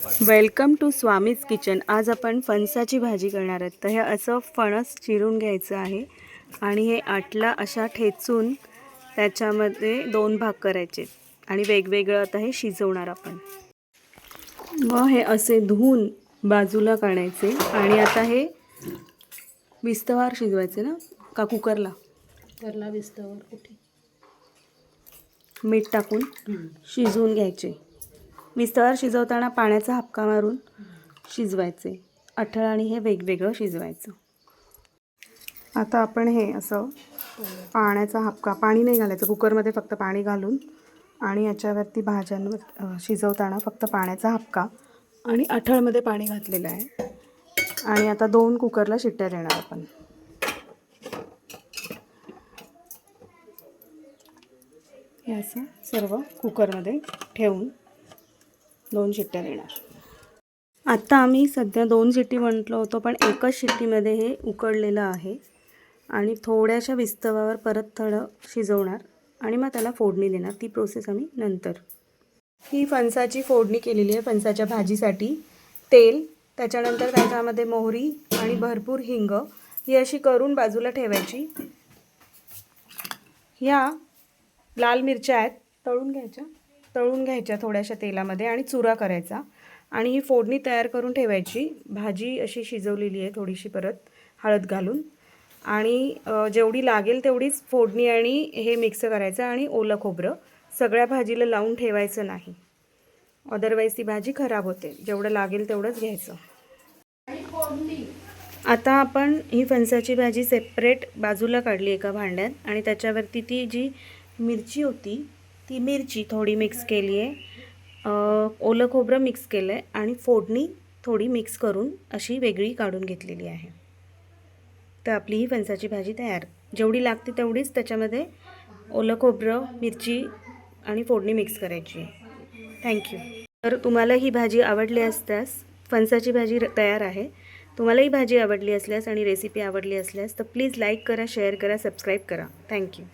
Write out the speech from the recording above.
Welcome to Swami's kitchen. आज आपण फणसाची भाजी करणार आहोत। तर हे असं फणस चिरून घ्यायचं आहे आणि हे आटला अशा ठेचून त्याच्यामध्ये 2 भाग करायचे आणि वेगवेगळं आता हे शिजवणार आपण। मग हे असे धुवून बाजूला काढायचे आणि आता हे विस्तवार शिजवायचे ना का कुकरला? कुकरला विस्तवार कुठे मीठ टाकून शिजवून घ्यायचे। विस्तवार शिजवताना पाण्याचा हापका मारून शिजवायचे। अठळ आणि हे वेगवेगळं शिजवायचं। आता आपण हे असं पाण्याचा हापका, पाणी नाही घालायचं कुकरमध्ये, फक्त पाणी घालून आणि याच्यावरती भाज्यांवर शिजवताना फक्त पाण्याचा हापका आणि अठळमध्ये पाणी घातलेलं आहे। आणि आता 2 कुकरला शिट्ट्या देणार आपण। हे असं सर्व कुकरमध्ये ठेवून 2 शिट्ट्या देणार। आता आम्ही सध्या 2 शिट्टी म्हटलं होतं, पण एकच शिट्टीमध्ये हे उकडलेलं आहे आणि थोड्याशा विस्तवावर परत थोडं शिजवणार आणि मग त्याला फोडणी देणार। ती प्रोसेस आम्ही नंतर। ही फणसाची फोडणी केलेली आहे फणसाच्या भाजीसाठी। तेल, त्याच्यानंतर त्याच्यामध्ये मोहरी आणि भरपूर हिंग ही अशी करून बाजूला ठेवायची। ह्या लाल मिरच्या आहेत, तळून घ्यायच्या थोड्याशा तेलामध्ये आणि चुरा करायचा आणि ही फोडणी तयार करून ठेवायची। भाजी अशी शिजवलेली आहे थोडीशी परत हळद घालून आणि जेवढी लागेल तेवढीच फोडणी आणि हे मिक्स करायचं आणि ओलं खोबरं सगळ्या भाजीला लावून ठेवायचं नाही, अदरवाईज ती भाजी खराब होते। जेवढं लागेल तेवढंच घ्यायचं। आता आपण ही फणसाची भाजी सेपरेट बाजूला काढली एका भांड्यात आणि त्याच्यावरती ती जी मिरची होती ती मिरची थोडी मिक्स केली आहे, ओलं खोबरं मिक्स केलं आहे आणि फोडणी थोडी मिक्स करून अशी वेगळी काढून घेतलेली आहे। तर आपली ही फणसाची भाजी तयार। जेवढी लागते तेवढीच त्याच्यामध्ये ओलं खोबरं, मिरची आणि फोडणी मिक्स करायची आहे। थँक्यू। तर तुम्हाला ही भाजी आवडली असल्यास फणसाची भाजी तयार आहे। तुम्हाला ही भाजी आवडली असल्यास आणि रेसिपी आवडली असल्यास तर प्लीज लाईक करा, शेअर करा, सबस्क्राईब करा। थँक्यू।